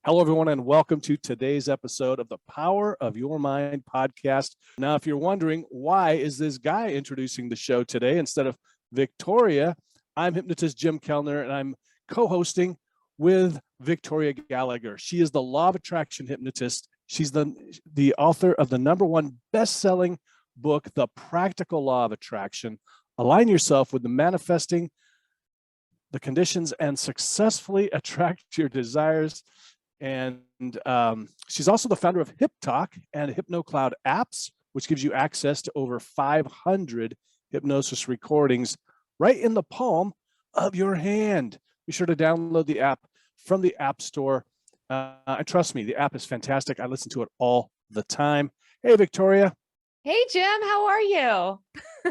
Hello, everyone, and welcome to today's episode of the Power of Your Mind podcast. Now, if you're wondering, why is this guy introducing the show today instead of Victoria? I'm hypnotist Jim Kellner, and I'm co-hosting with Victoria Gallagher. She is the Law of Attraction hypnotist. She's the author of the #1 best-selling book, The Practical Law of Attraction. Align yourself with the manifesting the conditions and successfully attract your desires. And she's also the founder of Hip Talk and HypnoCloud apps, which gives you access to over 500 hypnosis recordings right in the palm of your hand. Be sure to download the app from the App Store. And trust me, the app is fantastic. I listen to it all the time. Hey, Victoria. Hey, Jim, how are you?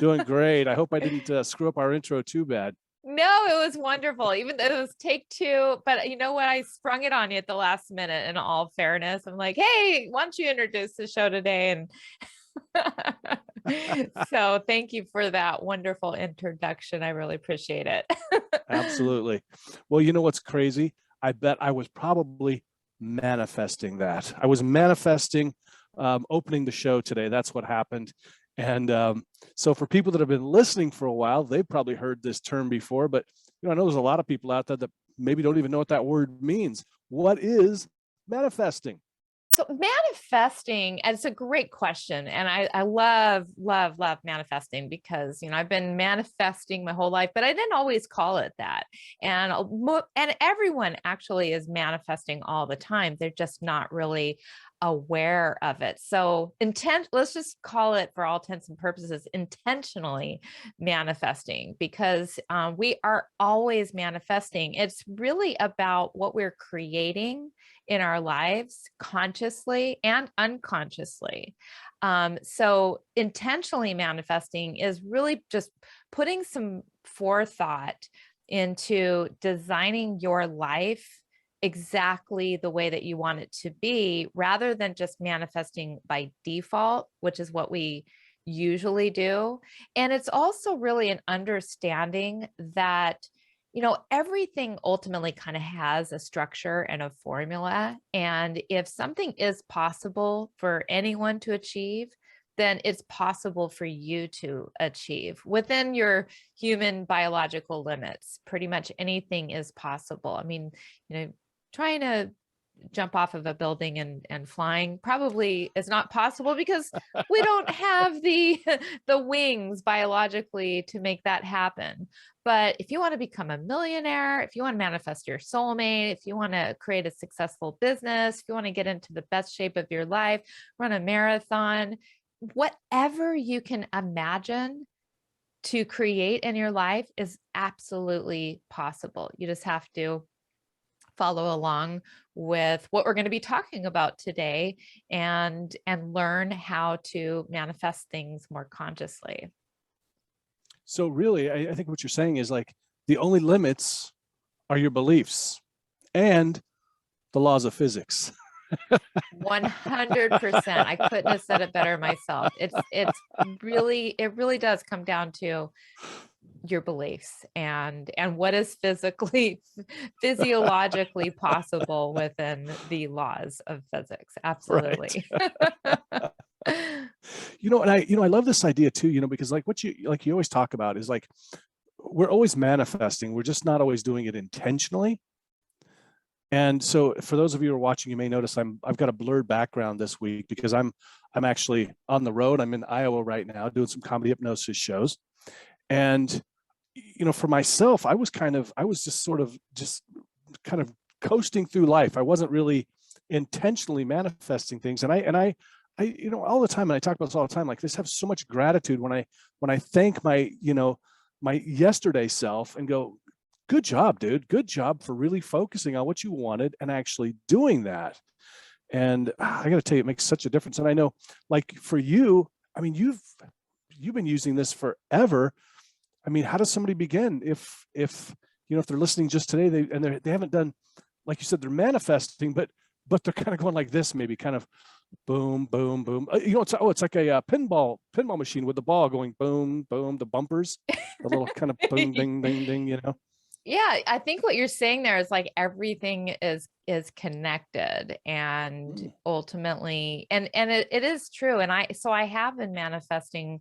Doing great. I hope I didn't screw up our intro too bad. No, it was wonderful. Even though it was take two, but you know what? I sprung it on you at the last minute in all fairness. I'm like, hey, why don't you introduce the show today? And so thank you for that wonderful introduction. I really appreciate it. Absolutely. Well, you know what's crazy? I bet I was probably manifesting that. I was manifesting opening the show today. That's what happened. And so for people that have been listening for a while, they've probably heard this term before, but I know there's a lot of people out there that maybe don't even know what that word means. What is manifesting? So manifesting, and it's a great question. And I love manifesting because, I've been manifesting my whole life, but I didn't always call it that. And everyone actually is manifesting all the time. They're just not really aware of it. So let's just call it, for all intents and purposes, intentionally manifesting, because we are always manifesting. It's really about what we're creating in our lives, consciously and unconsciously. So intentionally manifesting is really just putting some forethought into designing your life exactly the way that you want it to be, rather than just manifesting by default, which is what we usually do. And it's also really an understanding that everything ultimately kind of has a structure and a formula. And if something is possible for anyone to achieve, then it's possible for you to achieve within your human biological limits. Pretty much anything is possible. I mean, trying to jump off of a building and flying probably is not possible because we don't have the wings biologically to make that happen. But if you want to become a millionaire, if you want to manifest your soulmate, if you want to create a successful business, if you want to get into the best shape of your life, run a marathon, whatever you can imagine to create in your life is absolutely possible. You just have to follow along with what we're going to be talking about today and learn how to manifest things more consciously. So really, I think what you're saying is like the only limits are your beliefs and the laws of physics. 100%. I couldn't have said it better myself. It really does come down to your beliefs and what is physiologically possible within the laws of physics. Absolutely. Right. And I love this idea too, because like you always talk about is like, we're always manifesting. We're just not always doing it intentionally. And so for those of you who are watching, you may notice I've got a blurred background this week because I'm actually on the road. I'm in Iowa right now doing some comedy hypnosis shows. And for myself, I was just kind of coasting through life. I wasn't really intentionally manifesting things. And I all the time, and I talk about this all the time, like this, have so much gratitude when I thank my yesterday self and go, good job, dude. Good job for really focusing on what you wanted and actually doing that. And I got to tell you, it makes such a difference. And I know, like for you, I mean, you've been using this forever. I mean, how does somebody begin if they're listening just today, they haven't done, like you said, they're manifesting, but they're kind of going like this, maybe kind of boom, boom, boom. It's like a pinball machine with the ball going boom, boom, the bumpers, the little kind of boom, ding, ding, ding. Yeah, I think what you're saying there is like everything is connected, and Mm. ultimately, and it is true. And I have been manifesting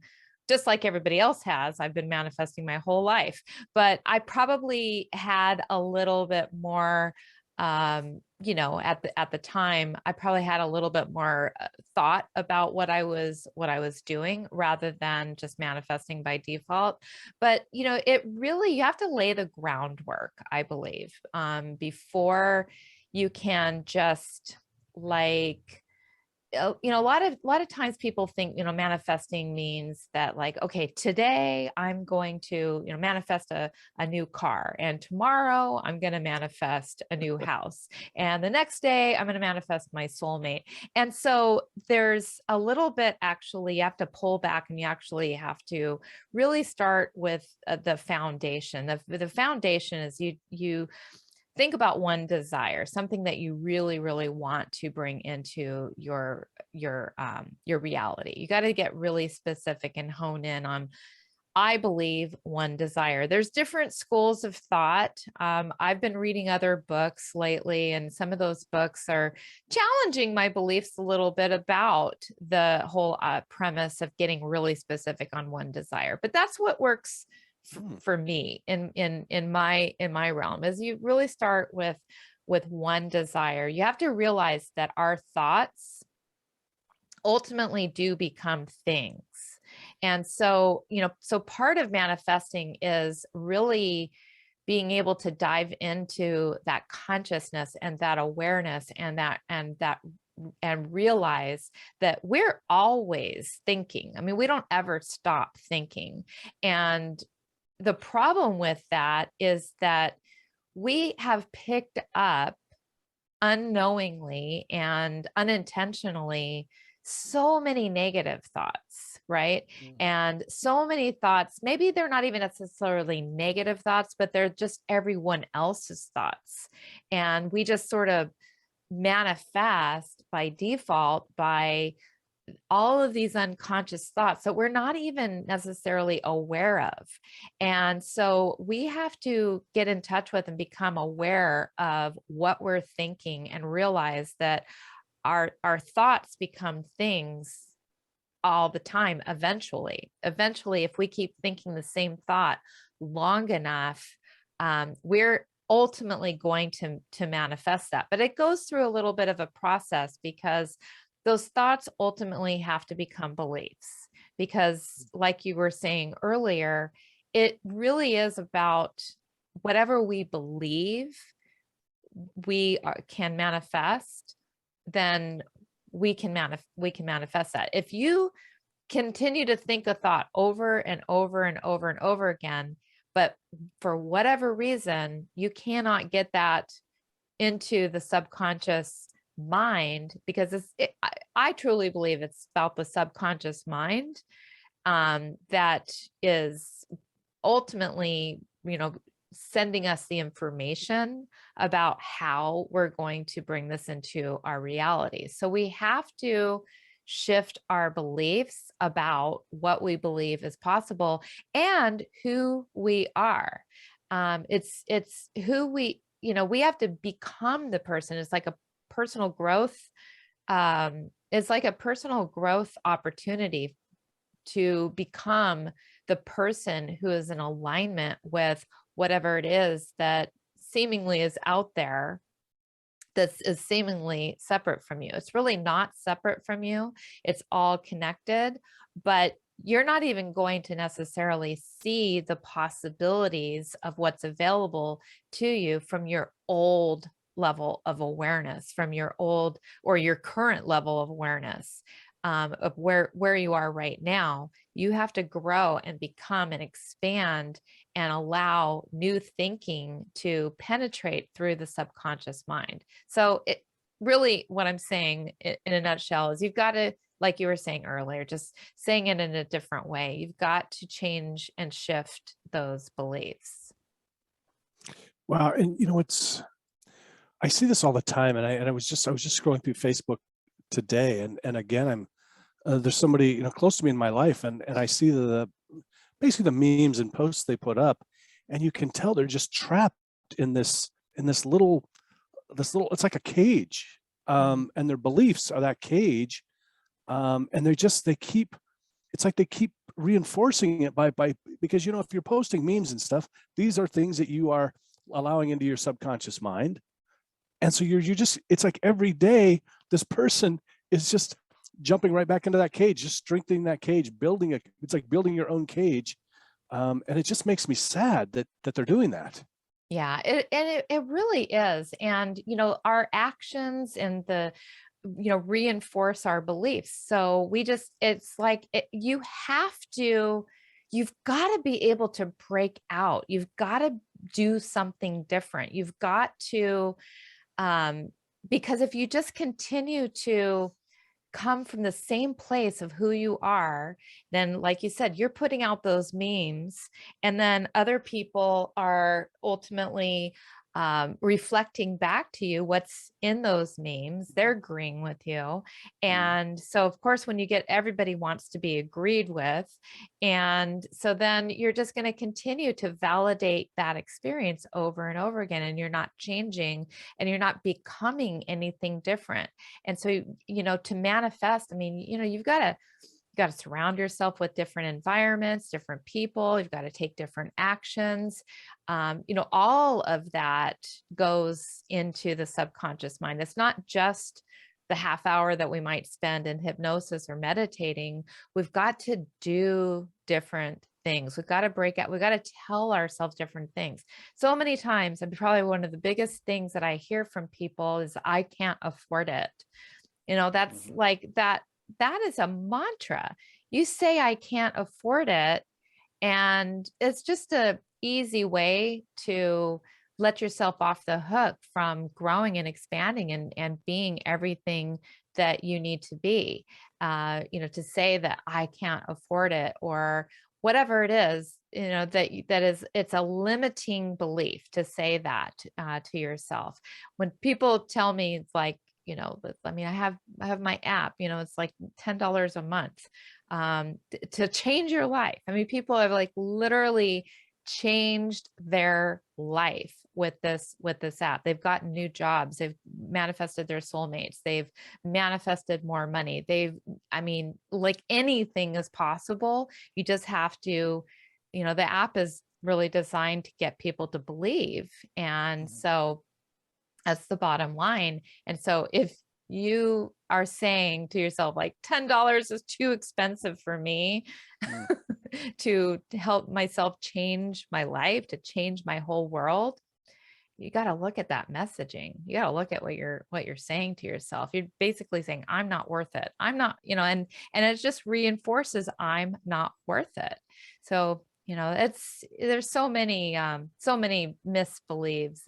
just like everybody else has. I've been manifesting my whole life, but I probably had a little bit more, at the time, I probably had a little bit more thought about what I was doing, rather than just manifesting by default. But it really, you have to lay the groundwork, I believe, before you can just, like, a lot of times people think, manifesting means that, like, okay, today I'm going to, manifest a new car, and tomorrow I'm going to manifest a new house, and the next day I'm going to manifest my soulmate. And so there's a little bit, actually, you have to pull back, and you actually have to really start with the foundation. The foundation is you think about one desire, something that you really, really want to bring into your reality. You got to get really specific and hone in on, I believe, one desire. There's different schools of thought. I've been reading other books lately, and some of those books are challenging my beliefs a little bit about the whole premise of getting really specific on one desire. But that's what works for me in my realm, is you really start with one desire. You have to realize that our thoughts ultimately do become things. And so, so part of manifesting is really being able to dive into that consciousness and that awareness, and realize that we're always thinking. I mean, we don't ever stop thinking. And the problem with that is that we have picked up, unknowingly and unintentionally, so many negative thoughts, right? Mm. And so many thoughts, maybe they're not even necessarily negative thoughts, but they're just everyone else's thoughts. And we just sort of manifest by default by all of these unconscious thoughts that we're not even necessarily aware of. And so we have to get in touch with and become aware of what we're thinking, and realize that our thoughts become things all the time. Eventually, if we keep thinking the same thought long enough, we're ultimately going to manifest that. But it goes through a little bit of a process, because those thoughts ultimately have to become beliefs. Because, like you were saying earlier, it really is about whatever we believe can manifest, then we can manifest that. If you continue to think a thought over and over and over and over again, but for whatever reason you cannot get that into the subconscious mind, because I truly believe it's about the subconscious mind, that is ultimately, sending us the information about how we're going to bring this into our reality. So we have to shift our beliefs about what we believe is possible and who we are. It's who we have to become the person. It's like a personal growth. It's like a personal growth opportunity to become the person who is in alignment with whatever it is that seemingly is out there, that is seemingly separate from you. It's really not separate from you. It's all connected, but you're not even going to necessarily see the possibilities of what's available to you from your old level of awareness, from your old or your current level of awareness, of where you are right now. You have to grow and become and expand and allow new thinking to penetrate through the subconscious mind. So it really, what I'm saying in a nutshell is, you've got to, like you were saying earlier, just saying it in a different way, you've got to change and shift those beliefs. Wow. And I see this all the time. And I was just scrolling through Facebook today, and again, I'm there's somebody close to me in my life, and I see basically the memes and posts they put up, and you can tell they're just trapped in this little, it's like a cage. Mhm. And their beliefs are that cage. And they keep, it's like they keep reinforcing it by because if you're posting memes and stuff, these are things that you are allowing into your subconscious mind. And so you're just, it's like every day this person is just jumping right back into that cage, just strengthening that cage, it's like building your own cage. And it just makes me sad that they're doing that. Yeah, it really is. And, our actions and reinforce our beliefs. So it's like you've got to be able to break out. You've got to do something different. You've got to, um, because if you just continue to come from the same place of who you are, then like you said, you're putting out those memes, and then other people are ultimately reflecting back to you what's in those memes. They're agreeing with you. Mm. And so, of course, when you get everybody wants to be agreed with. And so then you're just going to continue to validate that experience over and over again. And you're not changing and you're not becoming anything different. And so, to manifest, I mean, you got to surround yourself with different environments, different people. You've got to take different actions. All of that goes into the subconscious mind. It's not just the half hour that we might spend in hypnosis or meditating. We've got to do different things. We've got to break out. We've got to tell ourselves different things. So many times, and probably one of the biggest things that I hear from people is, I can't afford it. That's Mhm. like that is a mantra. You say, I can't afford it, and it's just a easy way to let yourself off the hook from growing and expanding and being everything that you need to be. To say that I can't afford it, or whatever it is, it's a limiting belief to say that to yourself. When people tell me, it's like, I mean, I have my app, it's like $10 a month to change your life. I mean, people have like literally changed their life with this app. They've gotten new jobs, they've manifested their soulmates, they've manifested more money. I mean, like, anything is possible. You just have to, the app is really designed to get people to believe. And Mhm. so that's the bottom line. And so if you are saying to yourself, like, $10 is too expensive for me Mm. to help myself change my life, to change my whole world, you got to look at that messaging. You got to look at what you're saying to yourself. You're basically saying, I'm not worth it. I'm not, and it just reinforces, I'm not worth it. So, there's so many misbeliefs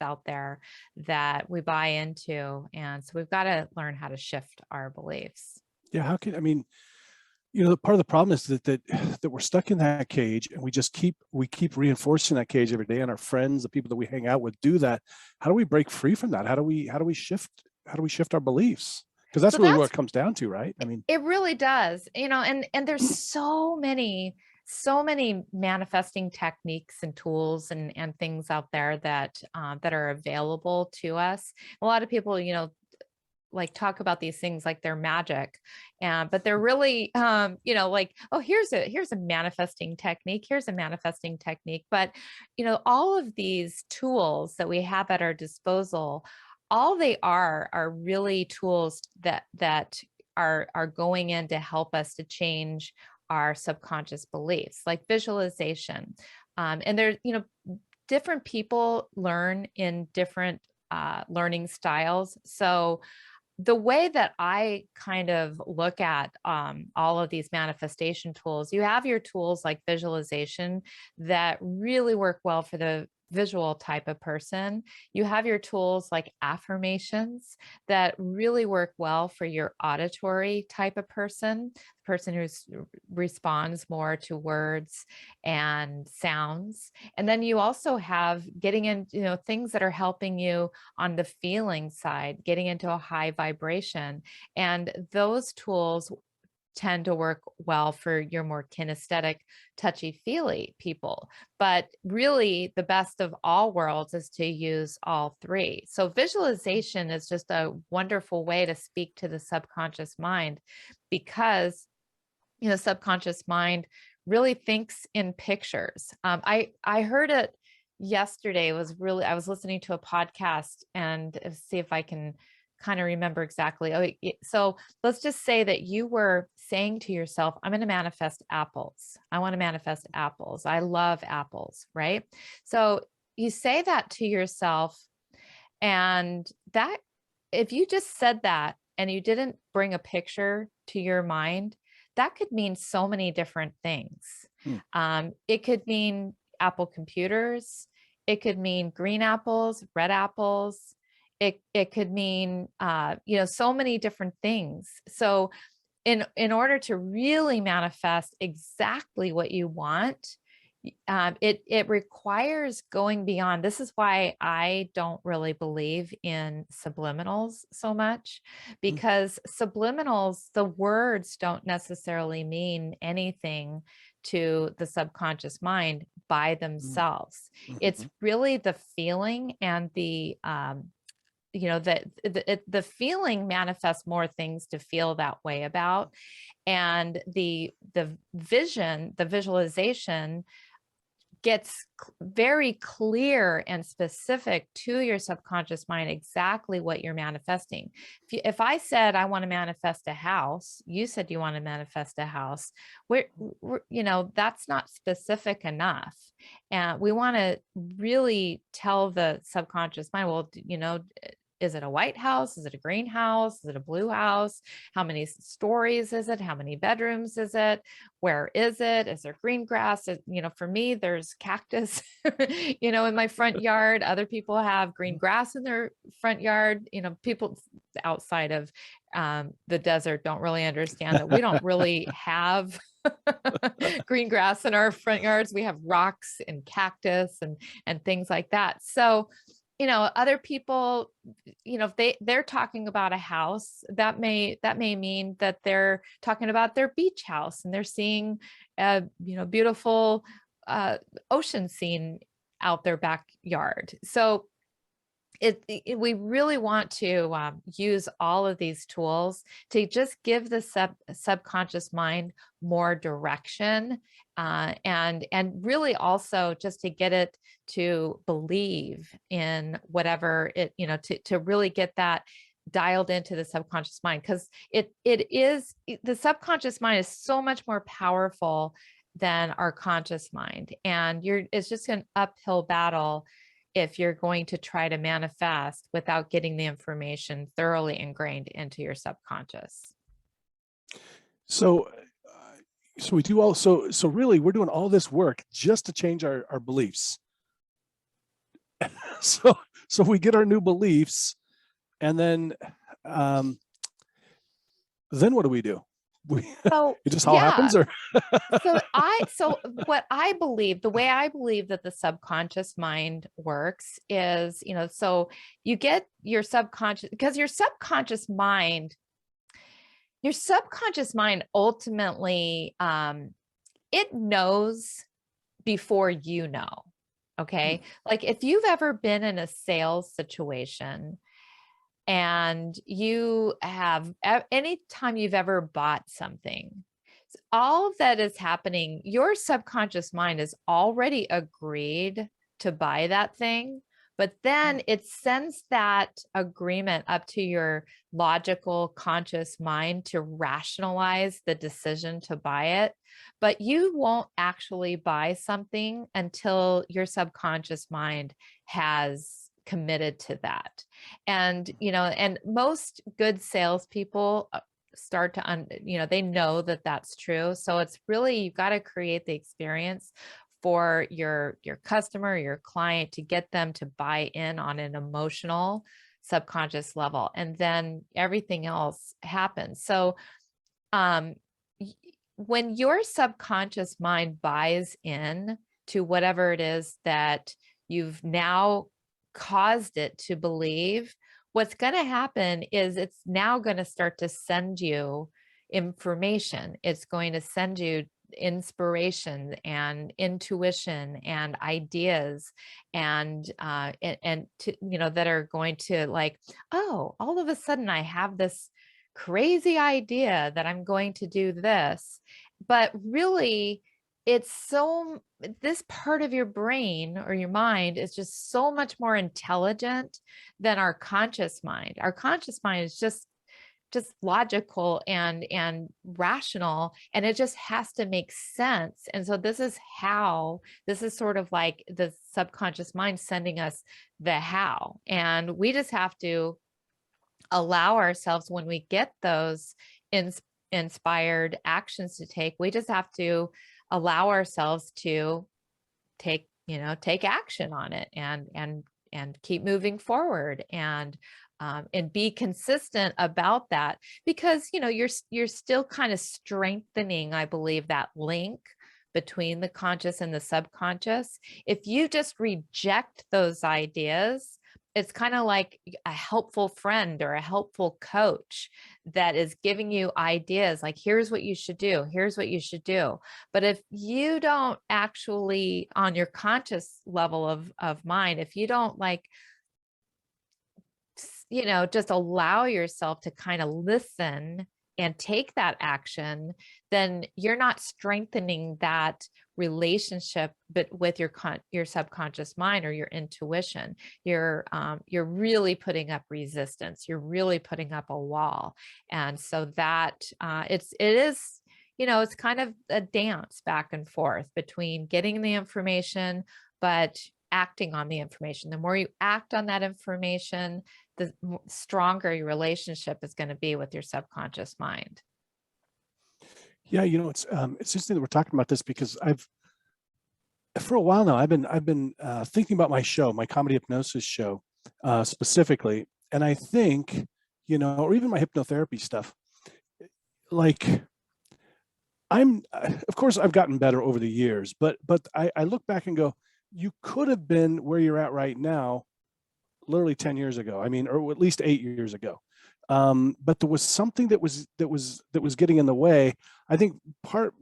out there that we buy into. And so we've got to learn how to shift our beliefs. Yeah, how can, I mean, the part of the problem is that we're stuck in that cage, and we keep reinforcing that cage every day, and our friends, the people that we hang out with, do that. How do we break free from that? How do we shift our beliefs? Because that's So really what that's it comes down to, right? I mean, It really does, and there's so many manifesting techniques and tools and things out there that are available to us. A lot of people, like, talk about these things like they're magic, and but they're really, like, oh, here's a manifesting technique, here's a manifesting technique. But all of these tools that we have at our disposal, all they are really tools that are going in to help us to change our subconscious beliefs, like visualization. And there's, different people learn in different learning styles. So the way that I kind of look at all of these manifestation tools, you have your tools like visualization that really work well for the visual type of person. You have your tools like affirmations that really work well for your auditory type of person, the person who responds more to words and sounds. And then you also have getting in, things that are helping you on the feeling side, getting into a high vibration. And those tools tend to work well for your more kinesthetic, touchy-feely people. But really, the best of all worlds is to use all three. So visualization is just a wonderful way to speak to the subconscious mind, because subconscious mind really thinks in pictures. I heard it yesterday. I was listening to a podcast, and see if I can kind of remember exactly. So let's just say that you were saying to yourself, I'm going to manifest apples. I want to manifest apples. I love apples, right? So you say that to yourself, and that, if you just said that and you didn't bring a picture to your mind, that could mean so many different things. It could mean Apple computers. It could mean green apples, red apples. It could mean, so many different things. So in order to really manifest exactly what you want, it requires going beyond. This is why I don't really believe in subliminals so much, because subliminals, the words don't necessarily mean anything to the subconscious mind by themselves. It's really the feeling, and the the feeling manifests more things to feel that way about, and the vision, the visualization, gets very clear and specific to your subconscious mind exactly what you're manifesting. If I said I want to manifest a house, you said you want to manifest a house, that's not specific enough. And we want to really tell the subconscious mind, well, is it a white house? Is it a green house? Is it a blue house? How many stories is it? How many bedrooms is it? Where is it? Is there green grass? For me, there's cactus, in my front yard. Other people have green grass in their front yard. People outside of the desert don't really understand that we don't really have green grass in our front yards. We have rocks and cactus and things like that. So, other people, if they're talking about a house, that may mean that they're talking about their beach house, and they're seeing a beautiful ocean scene out their backyard. So we really want to use all of these tools to just give the subconscious mind more direction, and really also just to get it to believe in whatever it, to really get that dialed into the subconscious mind, because the subconscious mind is so much more powerful than our conscious mind, and it's just an uphill battle if you're going to try to manifest without getting the information thoroughly ingrained into your subconscious. So we do also, so really we're doing all this work just to change our beliefs. So we get our new beliefs, and then what do we do? So it just all happens, or so what I believe, the way I believe that the subconscious mind works is, so you get your subconscious, because your subconscious mind ultimately, it knows before you know. Okay. Like if you've ever been in a sales situation, and you have, anytime you've ever bought something, all of that is happening, your subconscious mind has already agreed to buy that thing, but then it sends that agreement up to your logical conscious mind to rationalize the decision to buy it. But you won't actually buy something until your subconscious mind has committed to that. And, and most good salespeople start to, they know that that's true. So it's really, you've got to create the experience for your customer, your client, to get them to buy in on an emotional subconscious level. And then everything else happens. So, when your subconscious mind buys in to whatever it is that you've now caused it to believe, what's going to happen is it's now going to start to send you information. It's going to send you inspiration and intuition and ideas and to, that are going to like, oh, all of a sudden I have this crazy idea that I'm going to do this. But really, it's so, this part of your brain or your mind is just so much more intelligent than our conscious mind. Our conscious mind is just logical and rational, and it just has to make sense. And so this is sort of like the subconscious mind sending us the how, and we just have to allow ourselves, when we get those inspired actions to take, we just have to allow ourselves to take action on it and keep moving forward and be consistent about that, because you're still kind of strengthening, I believe, that link between the conscious and the subconscious. If you just reject those ideas, it's kind of like a helpful friend or a helpful coach that is giving you ideas like, here's what you should do, here's what you should do. But if you don't actually, on your conscious level of mind, if you don't like, just allow yourself to kind of listen and take that action, then you're not strengthening that relationship but with your subconscious mind or your intuition. You're really putting up resistance. You're really putting up a wall. And so that it is, it's kind of a dance back and forth between getting the information but acting on the information. The more you act on that information, the stronger your relationship is going to be with your subconscious mind. Yeah, it's interesting that we're talking about this, because for a while now, I've been thinking about my show, my comedy hypnosis show, specifically, and I think, or even my hypnotherapy stuff. Like, of course, I've gotten better over the years, but I look back and go, you could have been where you're at right now literally 10 years ago. I mean, or at least 8 years ago. But there was something that was getting in the way. I think part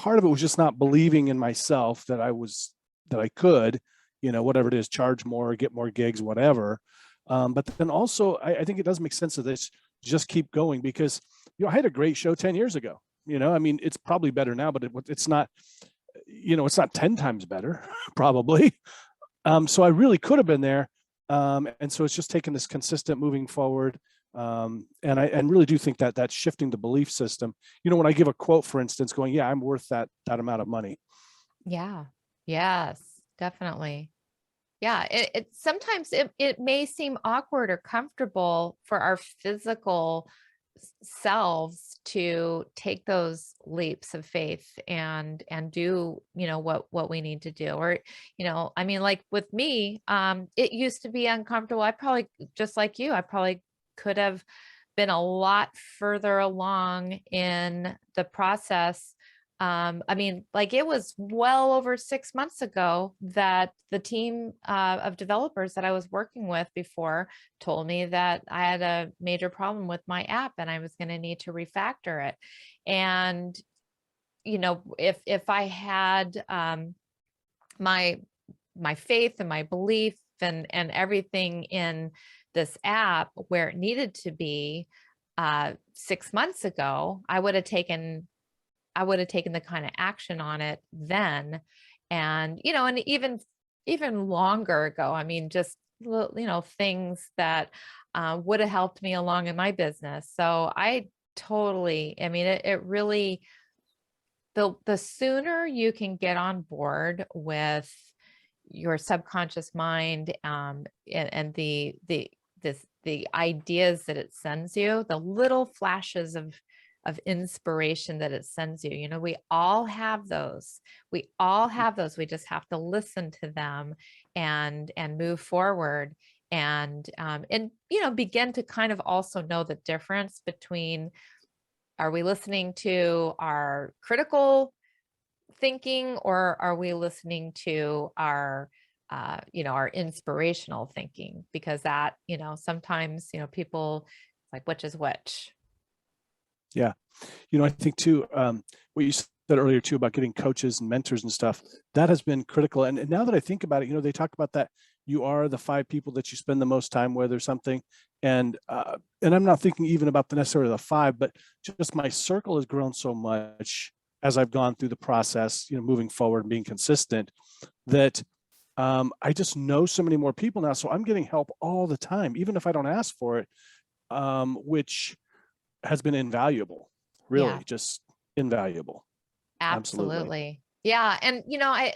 of it was just not believing in myself that I could, whatever it is, charge more, get more gigs, whatever. But then also, I think it does make sense of this, just keep going, because, I had a great show 10 years ago. I mean, it's probably better now, but it's not, it's not 10 times better, probably. So I really could have been there. And so it's just taking this consistent moving forward. And I really do think that that's shifting the belief system. When I give a quote, for instance, going, yeah, I'm worth that amount of money. Yeah. Yes, definitely. Yeah. It sometimes it may seem awkward or comfortable for our physical selves to take those leaps of faith and do what we need to do. Or I mean, like with me, it used to be uncomfortable. I probably, just like you, I probably could have been a lot further along in the process. I mean, like, it was well over 6 months ago that the team of developers that I was working with before told me that I had a major problem with my app and I was going to need to refactor it. And, if I had my faith and my belief and everything in this app where it needed to be 6 months ago, I would have taken the kind of action on it then. And, and even longer ago, I mean, just, things that would have helped me along in my business. So I mean, it really, the sooner you can get on board with your subconscious mind and the ideas that it sends you, the little flashes of inspiration that it sends you. We all have those. We all have those. We just have to listen to them and move forward and begin to kind of also know the difference between, are we listening to our critical thinking, or are we listening to our our inspirational thinking? Because that, sometimes, people, like, which is which. Yeah. I think too, what you said earlier too about getting coaches and mentors and stuff, that has been critical. And now that I think about it, they talk about that you are the 5 people that you spend the most time with or something. And I'm not thinking even about the necessarily the 5, but just my circle has grown so much as I've gone through the process, moving forward and being consistent, that I just know so many more people now. So I'm getting help all the time, even if I don't ask for it, which has been invaluable, Yeah, really just invaluable. Absolutely. absolutely. Yeah. And,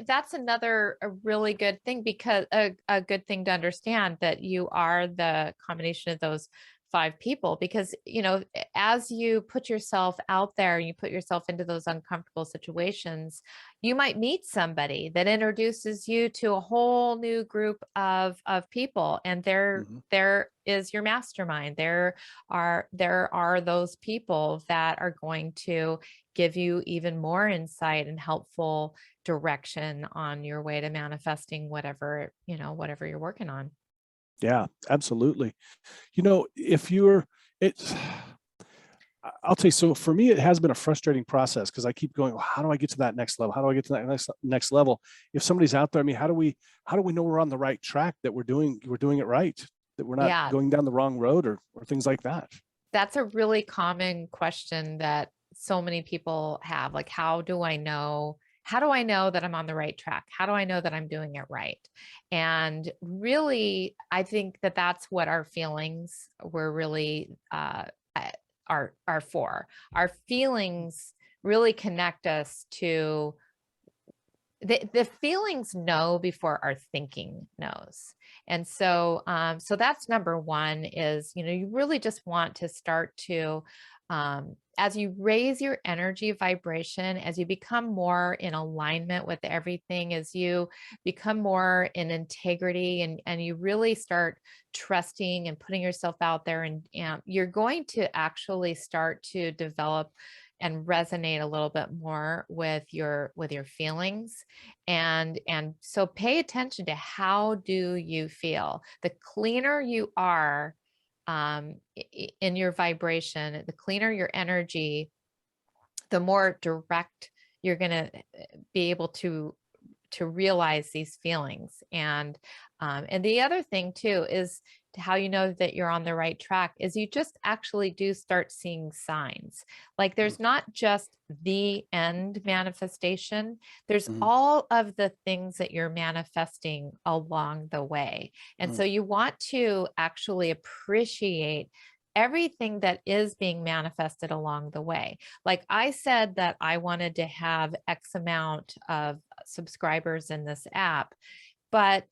that's another a really good thing, because a good thing to understand that you are the combination of those 5 people, because, as you put yourself out there, you put yourself into those uncomfortable situations, you might meet somebody that introduces you to a whole new group of people. And Mhm. there is your mastermind. There are those people that are going to give you even more insight and helpful direction on your way to manifesting whatever you're working on. Yeah, absolutely. If you're, it's, I'll tell you, so for me, it has been a frustrating process because I keep going, well, how do I get to that next level? How do I get to that next level? If somebody's out there, I mean, how do we know we're on the right track, that we're doing it right, that we're not Yeah, going down the wrong road or things like that? that's a really common question that so many people have. Like, how do I know that I'm on the right track? How do I know that I'm doing it right? And really, I think that that's what our feelings were really uh, are for. Our feelings really connect us to the feelings know before our thinking knows. And so that's number one. Is you really just want to start to, as you raise your energy vibration, as you become more in alignment with everything, as you become more in integrity, and you really start trusting and putting yourself out there, and you're going to actually start to develop and resonate a little bit more with your feelings. And so pay attention to, how do you feel? The cleaner you are, in your vibration, the cleaner your energy, the more direct you're going to be able to realize these feelings. And the other thing too is, how you know that you're on the right track, is you just actually do start seeing signs. Like, there's not just the end manifestation, there's Mm-hmm. all of the things that you're manifesting along the way. And so you want to actually appreciate everything that is being manifested along the way. Like, I said that I wanted to have X amount of subscribers in this app, but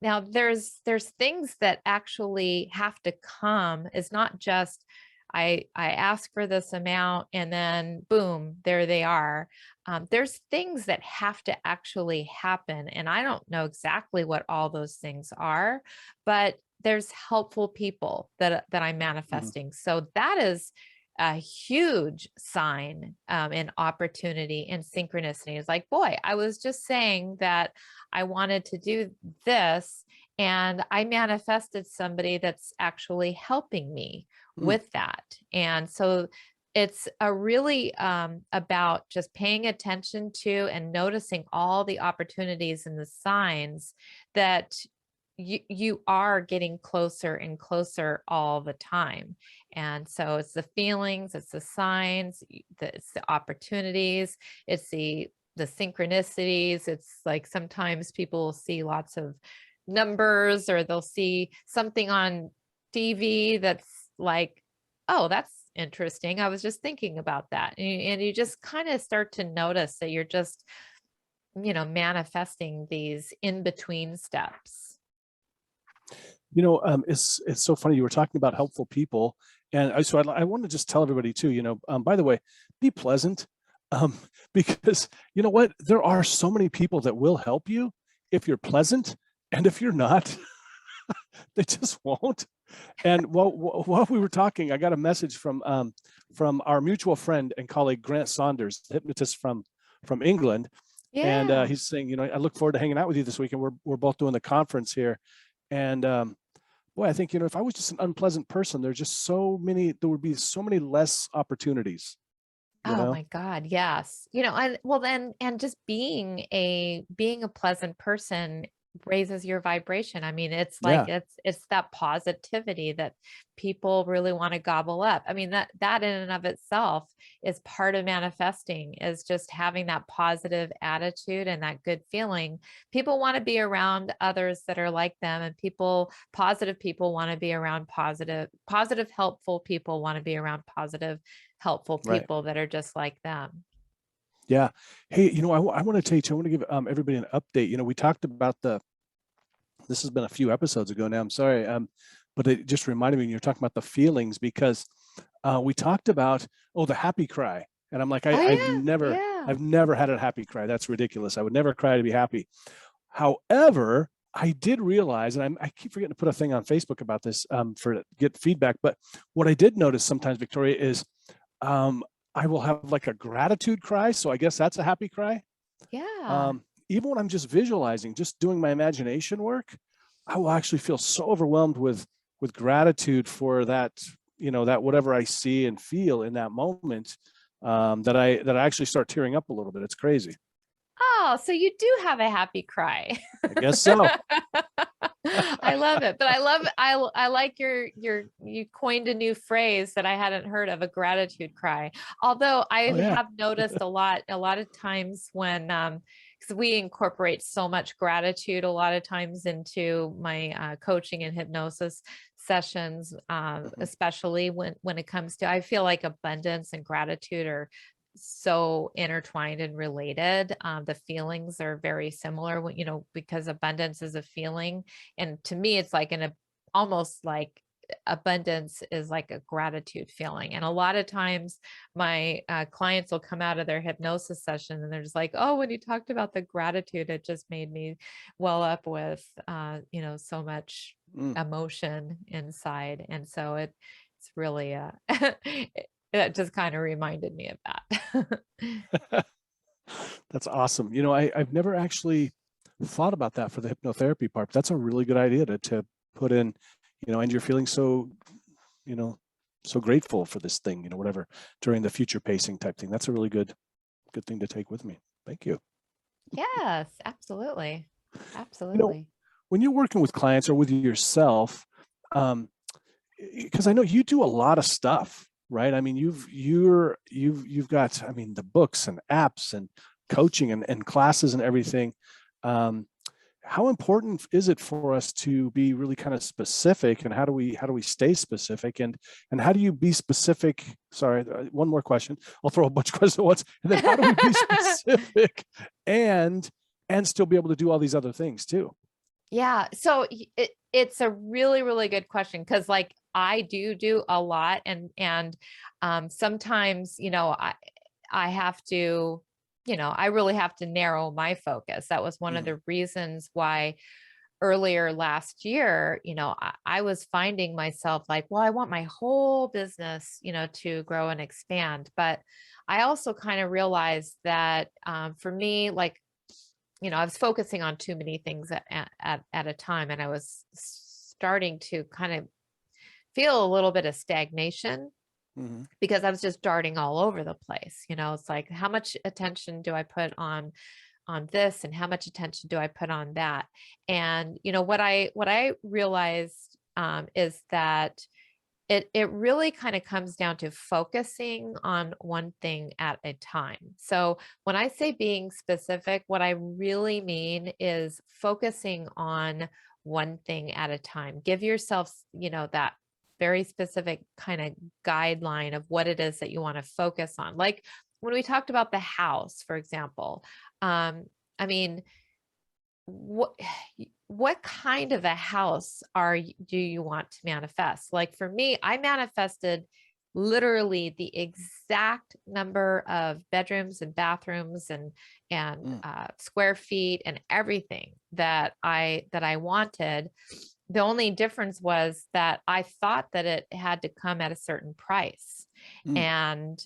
now there's things that actually have to come. It's not just, I ask for this amount and then boom, there they are. There's things that have to actually happen, and I don't know exactly what all those things are, but there's helpful people that I'm Mm-hmm. manifesting. So that is a huge sign, and opportunity and synchronicity. Is like, boy, I was just saying that I wanted to do this, and I manifested somebody that's actually helping me Mm-hmm. with that. And so it's a really, about just paying attention to and noticing all the opportunities and the signs that you are getting closer and closer all the time. And so it's the feelings, it's the signs, it's the opportunities, it's the synchronicities. It's like, sometimes people will see lots of numbers, or they'll see something on TV that's like, oh, that's interesting. I was just thinking about that. And you just kind of start to notice that you're just, manifesting these in between steps. It's so funny. You were talking about helpful people, and I want to just tell everybody too. By the way, be pleasant, um, because you know what? There are so many people that will help you if you're pleasant, and if you're not, they just won't. And while we were talking, I got a message from our mutual friend and colleague Grant Saunders, hypnotist from England, and Yeah. he's saying, I look forward to hanging out with you this week, and we're both doing the conference here, and boy, I think, if I was just an unpleasant person, there would be so many less opportunities, you Oh know? my God, yes. And well then, and just being a pleasant person raises your vibration. I mean, it's like Yeah, it's that positivity that people really want to gobble up. I mean, that in and of itself is part of manifesting, is just having that positive attitude and that good feeling. People want to be around others that are like them, and positive people want to be around positive, helpful people want to be around positive, helpful right. people that are just like them. Yeah. Hey, I want to tell you too, I want to give everybody an update. We talked about this has been a few episodes ago now. I'm sorry. But it just reminded me when you're talking about the feelings, because we talked about, the happy cry. And I'm like, Oh yeah. I've never had a happy cry. That's ridiculous. I would never cry to be happy. However, I did realize, and I keep forgetting to put a thing on Facebook about this for get feedback. But what I did notice sometimes, Victoria, is um, I will have like a gratitude cry. So I guess that's a happy cry. Yeah. Even when I'm just visualizing, just doing my imagination work, I will actually feel so overwhelmed with gratitude for that, that whatever I see and feel in that moment, that I actually start tearing up a little bit. It's crazy. Oh, so you do have a happy cry. I guess so. I love it. But I like you coined a new phrase that I hadn't heard of, a gratitude cry. Although I Oh yeah. have noticed a lot of times when because we incorporate so much gratitude a lot of times into my coaching and hypnosis sessions, Mhm. especially when it comes to, I feel like abundance and gratitude are so intertwined and related. The feelings are very similar, because abundance is a feeling. And to me, it's like almost like abundance is like a gratitude feeling. And a lot of times my clients will come out of their hypnosis session and they're just like, oh, when you talked about the gratitude, it just made me well up with, so much Mm. emotion inside. And so it's really, that just kind of reminded me of that. That's awesome. I've never actually thought about that for the hypnotherapy part. That's a really good idea to put in, and you're feeling so, you know, so grateful for this thing, whatever, during the future pacing type thing. That's a really good thing to take with me. Thank you. Yes, absolutely. You know, Absolutely. when you're working with clients or with yourself, um, because I know you do a lot of stuff, right? I mean, you've got, I mean, the books and apps and coaching and classes and everything. Um, how important is it for us to be really kind of specific, and how do we stay specific, and how do you be specific? Sorry, one more question. I'll throw a bunch of questions at once, and then how do we be specific and still be able to do all these other things too? Yeah. So it's a really, really good question, because like I do a lot, and sometimes, I have to, I really have to narrow my focus. That was one of Mhm. the reasons why earlier last year, I was finding myself like, well, I want my whole business, to grow and expand. But I also kind of realized that for me, like, I was focusing on too many things at a time, and I was starting to kind of feel a little bit of stagnation, Mhm. because I was just darting all over the place. It's like, how much attention do I put on this, and how much attention do I put on that? And what I realized is that it really kind of comes down to focusing on one thing at a time. So when I say being specific, what I really mean is focusing on one thing at a time. Give yourself, that very specific kind of guideline of what it is that you want to focus on. Like when we talked about the house, for example, I mean, what what kind of a house do you want to manifest? Like for me, I manifested literally the exact number of bedrooms and bathrooms and Mm. square feet and everything that I wanted. The only difference was that I thought that it had to come at a certain price. Mm.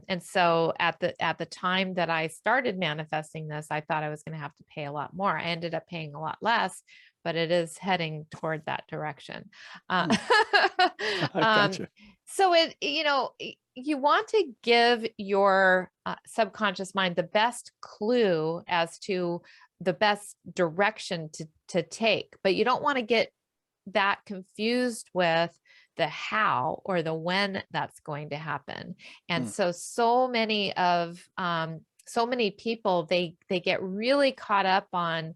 And so at the time that I started manifesting this, I thought I was going to have to pay a lot more. I ended up paying a lot less, but it is heading toward that direction. Hmm. I Um, gotcha. so you want to give your subconscious mind the best clue as to the best direction to take, but you don't want to get that confused with the how or the when that's going to happen. And Hmm. so many people, they get really caught up on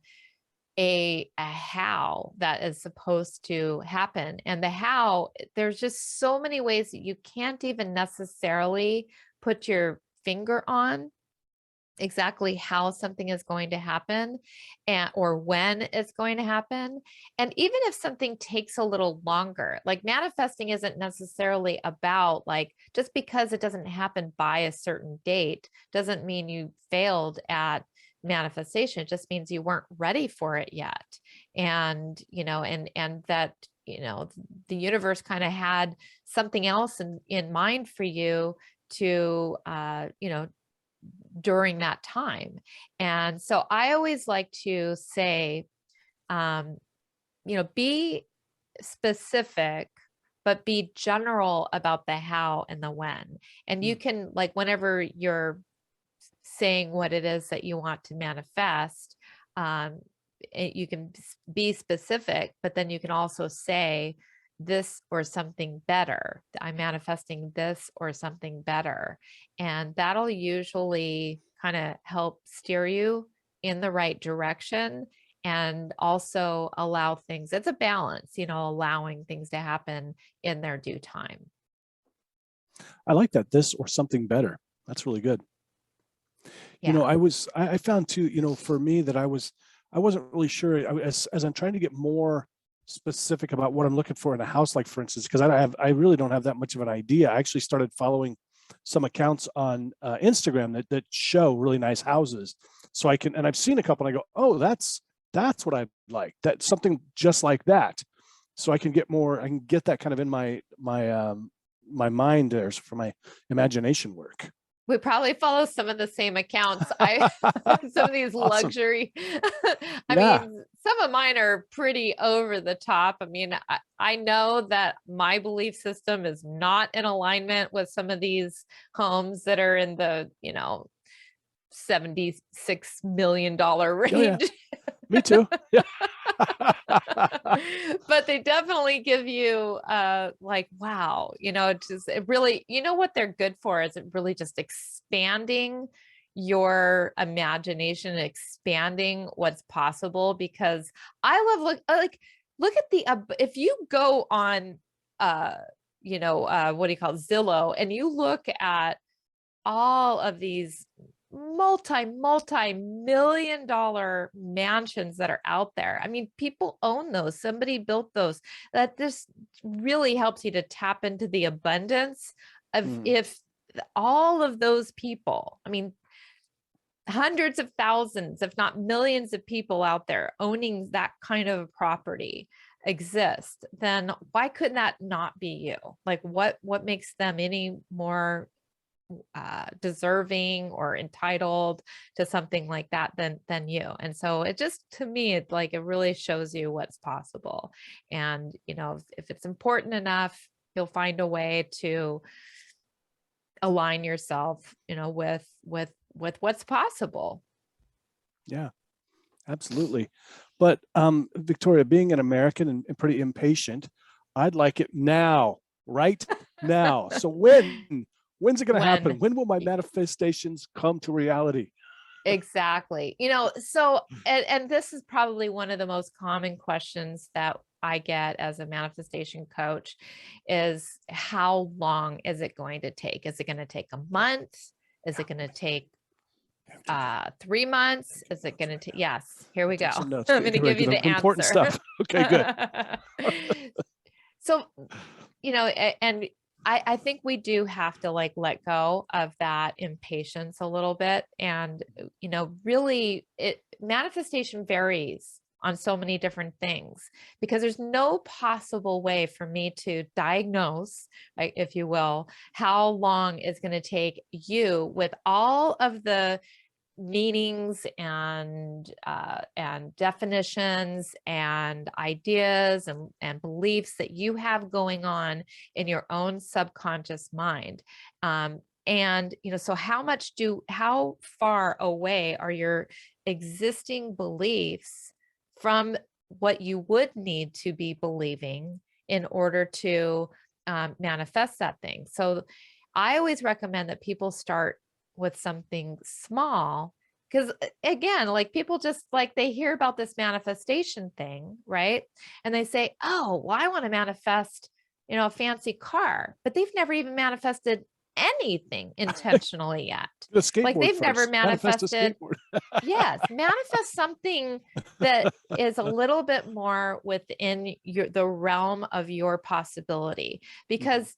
a how that is supposed to happen. And the how, there's just so many ways that you can't even necessarily put your finger on exactly how something is going to happen, and or when it's going to happen. And even if something takes a little longer, like manifesting isn't necessarily about, like, just because it doesn't happen by a certain date doesn't mean you failed at manifestation. It just means you weren't ready for it yet. And and that the universe kind of had something else in mind for you to during that time. And so I always like to say, um, be specific, but be general about the how and the when. And you Hmm. can, like, whenever you're saying what it is that you want to manifest, um, you can be specific, but then you can also say this or something better. I'm manifesting this or something better. And that'll usually kind of help steer you in the right direction and also allow things. It's a balance, allowing things to happen in their due time. I like that. This or something better. That's really good. Yeah. I found too, for me that I wasn't really sure as I'm trying to get more specific about what I'm looking for in a house, like for instance, because I really don't have that much of an idea. I actually started following some accounts on Instagram that show really nice houses. So and I've seen a couple and I go, oh, that's what I like. That's something just like that. So I can get that kind of in my mind there for my imagination work. We probably follow some of the same accounts. I some of these Awesome. luxury. I Yeah. mean, some of mine are pretty over the top. I mean, I know that my belief system is not in alignment with some of these homes that are in the, $76 million Oh yeah. range. Me too. Yeah. But they definitely give you like, wow, it really, what they're good for is it really just expanding your imagination, expanding what's possible. Because I love look at the if you go on what do you call it, Zillow, and you look at all of these multi-million dollar mansions that are out there. I mean, people own those. Somebody built those. That this really helps you to tap into the abundance of, Mm. if all of those people, I mean, hundreds of thousands, if not millions of people out there owning that kind of property exist, then why couldn't that not be you? Like, what makes them any more deserving or entitled to something like that than you? And so it just, to me, it's like, it really shows you what's possible. And if it's important enough, you'll find a way to align yourself with what's possible. Yeah, absolutely. But Victoria, being an American and pretty impatient, I'd like it now, right now. So when's it going to happen? When When will my manifestations come to reality? exactly, so and this is probably one of the most common questions that I get as a manifestation coach is, how long is it going to take? Is it going to take a month? Is it going to take 3 months? Is it going to take? Yes, here we go. Take some notes. I'm going to give Right, you the important answer. stuff. Okay, good. So, and I think we do have to, like, let go of that impatience a little bit. And, really, manifestation varies on so many different things, because there's no possible way for me to diagnose, right, if you will, how long it's going to take you with all of the meanings and definitions and ideas and beliefs that you have going on in your own subconscious mind. And so how far away are your existing beliefs from what you would need to be believing in order to manifest that thing? So I always recommend that people start with something small, because again, like people just like they hear about this manifestation thing, right? And they say, oh, well, I want to manifest, a fancy car, but they've never even manifested anything intentionally yet. A Like skateboard they've never first. Manifest a manifested. skateboard. Yes, manifest something that is a little bit more within the realm of your possibility, because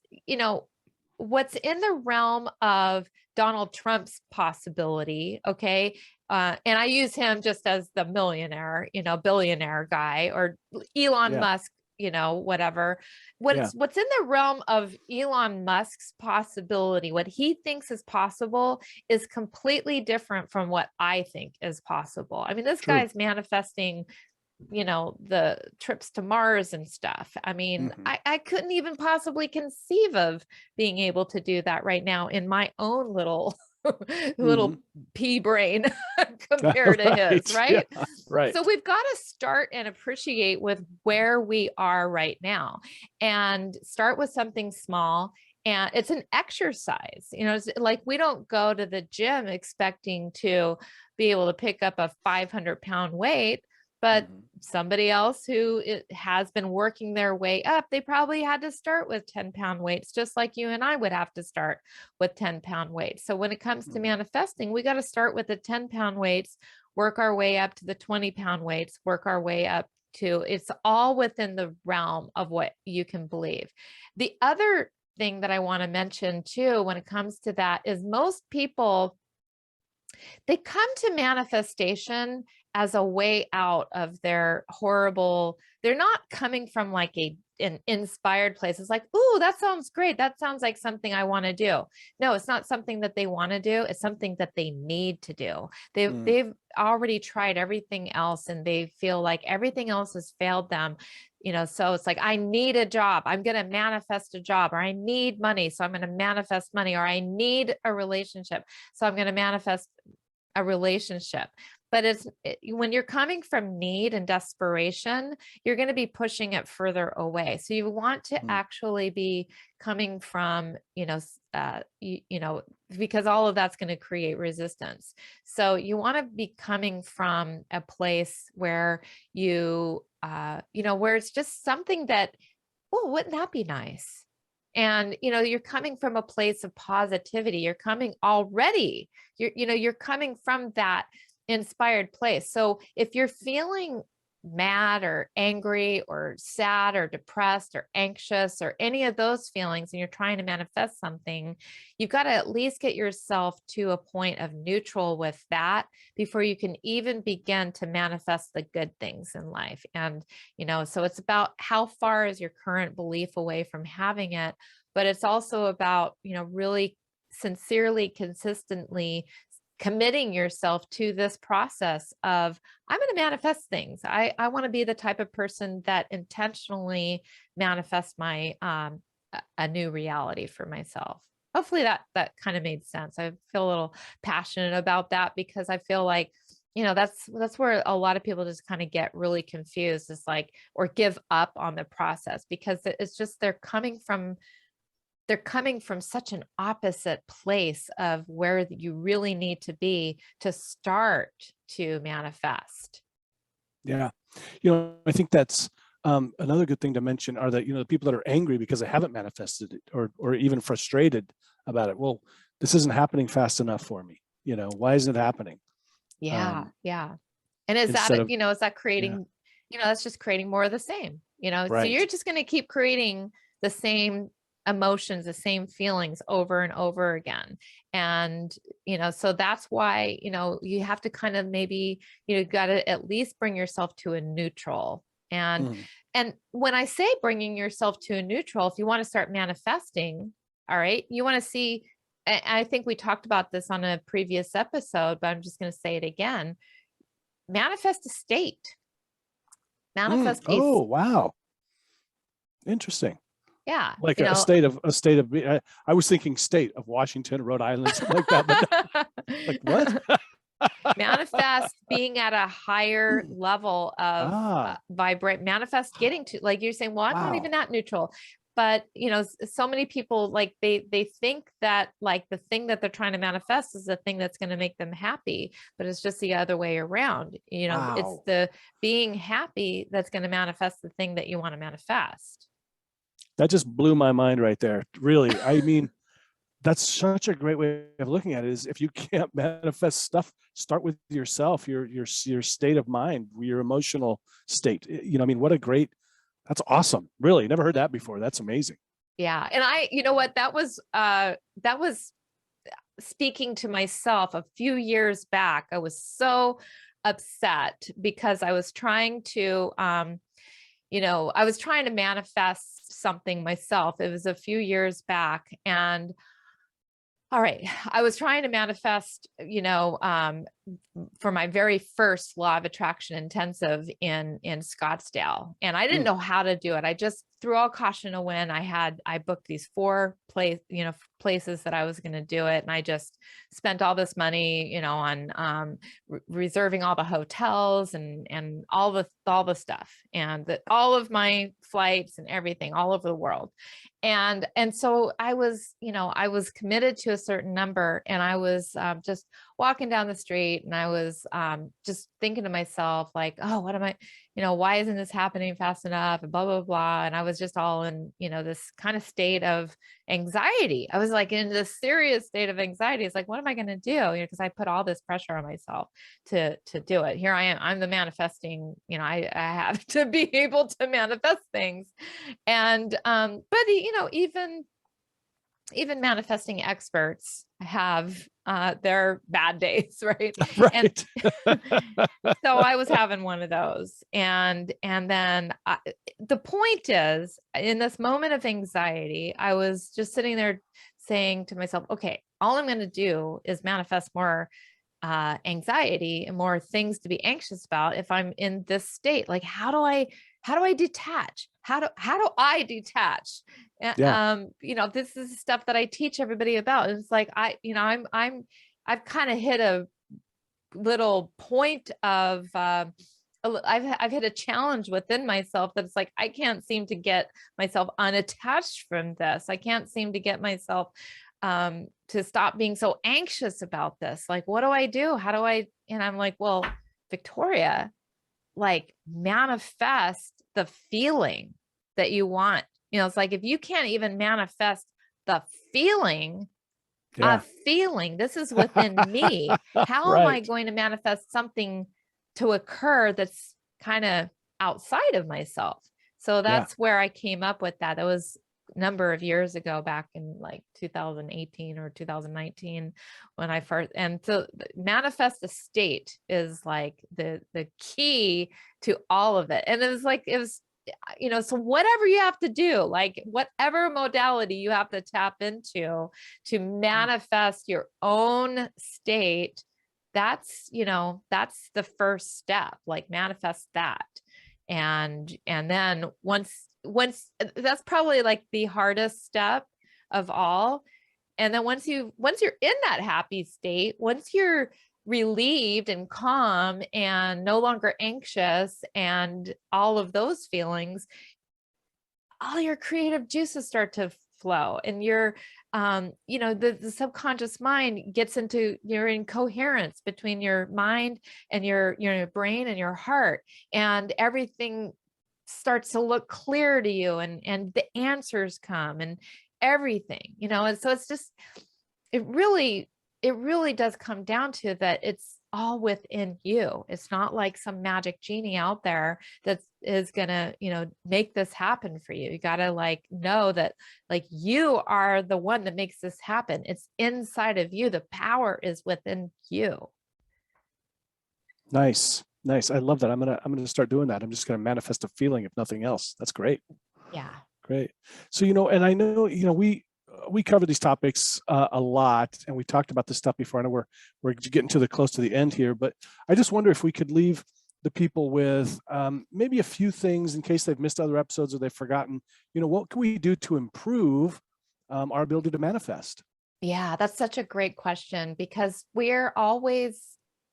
what's in the realm of Donald Trump's possibility, okay? And I use him just as the millionaire, billionaire guy, or Elon Yeah. Musk, whatever. Yeah. What's in the realm of Elon Musk's possibility, what he thinks is possible, is completely different from what I think is possible. I mean, this True. guy's manifesting the trips to Mars and stuff. I mean, I couldn't even possibly conceive of being able to do that right now in my own little pea brain compared to his, right? Yeah, right. So we've got to start and appreciate with where we are right now, and start with something small. And it's an exercise, it's like we don't go to the gym expecting to be able to pick up a 500-pound weight. But somebody else who has been working their way up, they probably had to start with 10-pound weights, just like you and I would have to start with 10-pound weights. So when it comes to manifesting, we got to start with the 10-pound weights, work our way up to the 20-pound weights, work our way up to, it's all within the realm of what you can believe. The other thing that I want to mention too, when it comes to that, is most people, they come to manifestation as a way out of their horrible, they're not coming from like an inspired place. It's like, ooh, that sounds great. That sounds like something I want to do. No, it's not something that they want to do. It's something that they need to do. They've already tried everything else, and they feel like everything else has failed them. So it's like, I need a job. I'm going to manifest a job, or I need money. So I'm going to manifest money, or I need a relationship. So I'm going to manifest a relationship. But when you're coming from need and desperation, you're going to be pushing it further away. So you want to actually be coming from, because all of that's going to create resistance. So you want to be coming from a place where where it's just something that, oh, wouldn't that be nice? And, you're coming from a place of positivity. You're coming already, you're coming from that inspired place. So if you're feeling mad or angry or sad or depressed or anxious or any of those feelings, and you're trying to manifest something, you've got to at least get yourself to a point of neutral with that before you can even begin to manifest the good things in life. And, so it's about how far is your current belief away from having it, but it's also about, really sincerely, consistently committing yourself to this process of, I'm going to manifest things. I want to be the type of person that intentionally manifests my a new reality for myself. Hopefully that kind of made sense. I feel a little passionate about that, because I feel like, that's where a lot of people just kind of get really confused, is like, or give up on the process, because it's just they're coming from such an opposite place of where you really need to be to start to manifest. Yeah. I think that's another good thing to mention, are that, the people that are angry because they haven't manifested it, or even frustrated about it. Well, this isn't happening fast enough for me. Why isn't it happening? Yeah. Yeah. And is that creating, that's just creating more of the same, so Right. you're just going to keep creating the same emotions, the same feelings over and over again. And, so that's why, you have to kind of maybe, got to at least bring yourself to a neutral. And when I say bringing yourself to a neutral, if you want to start manifesting, all right, you want to see I think we talked about this on a previous episode, but I'm just going to say it again. Manifest a state. Manifest a, Oh, wow. Interesting. yeah, Like a state of, I was thinking state of Washington, Rhode Island, something like that, but like what? manifest being at a higher level of Ah, vibrate, manifest getting to, like you're saying, well, I'm not even wow. that neutral. But so many people, like they think that like the thing that they're trying to manifest is the thing that's going to make them happy, but it's just the other way around. It's Wow. the being happy that's going to manifest the thing that you want to manifest. That just blew my mind right there. Really. I mean, that's such a great way of looking at it, is if you can't manifest stuff, start with yourself, your state of mind, your emotional state. I mean, what a great, that's awesome. Really. Never heard that before. That's amazing. Yeah. And you know what, that was speaking to myself a few years back. I was so upset because I was trying to, I was trying to manifest something myself. It was a few years back, and all right, I was trying to manifest, for my very first law of attraction intensive in Scottsdale, and I didn't Mm. know how to do it. I just threw all caution to wind. I booked these places that I was going to do it, and I just spent all this money, on reserving all the hotels and all the stuff, and all of my flights and everything all over the world. And so I was committed to a certain number, and I was just walking down the street, and I was just thinking to myself, like, oh, what am I, why isn't this happening fast enough, and blah, blah, blah. And I was just all in, this kind of state of anxiety. I was like in this serious state of anxiety. It's like, what am I going to do? Because I put all this pressure on myself to do it. Here I am, I'm the manifesting, I have to be able to manifest things. And, but even manifesting experts have their bad days, right? And Right. so I was having one of those, and then the point is, in this moment of anxiety, I was just sitting there saying to myself, okay, all I'm going to do is manifest more anxiety and more things to be anxious about if I'm in this state. Like, how do I detach? How do I detach? Yeah. This is stuff that I teach everybody about. And it's like, I've kind of hit a little point of, I've hit a challenge within myself that it's like, I can't seem to get myself unattached from this. I can't seem to get myself to stop being so anxious about this. Like, what do I do? How do I, and I'm like, well, Victoria, like, manifest the feeling that you want. It's like, if you can't even manifest the feeling, Yeah. this is within me. How am I Right. going to manifest something to occur that's kind of outside of myself? So Yeah. that's where I came up with that. That was a number of years ago, back in like 2018 or 2019, when I first, and so manifest a state is like the key to all of it. And it was so whatever you have to do, like whatever modality you have to tap into to manifest your own state, that's the first step. Like, manifest that. And then once that's probably like the hardest step of all. And then once you're in that happy state, once you're relieved and calm and no longer anxious and all of those feelings, all your creative juices start to flow, and the subconscious mind gets into, you're in coherence between your mind and your brain and your heart, and everything starts to look clear to you, and the answers come and everything, and so it's just, it really does come down to that. It's all within you. It's not like some magic genie out there that is gonna, make this happen for you. You gotta like know that, like, you are the one that makes this happen. It's inside of you. The power is within you. Nice. Nice. I love that. I'm gonna start doing that. I'm just gonna manifest a feeling, if nothing else. That's great. Yeah. Great. So, and I know, we we cover these topics a lot, and we talked about this stuff before. I know we're getting to the close to the end here, but I just wonder if we could leave the people with maybe a few things in case they've missed other episodes or they've forgotten. What can we do to improve our ability to manifest? Yeah, that's such a great question because we're always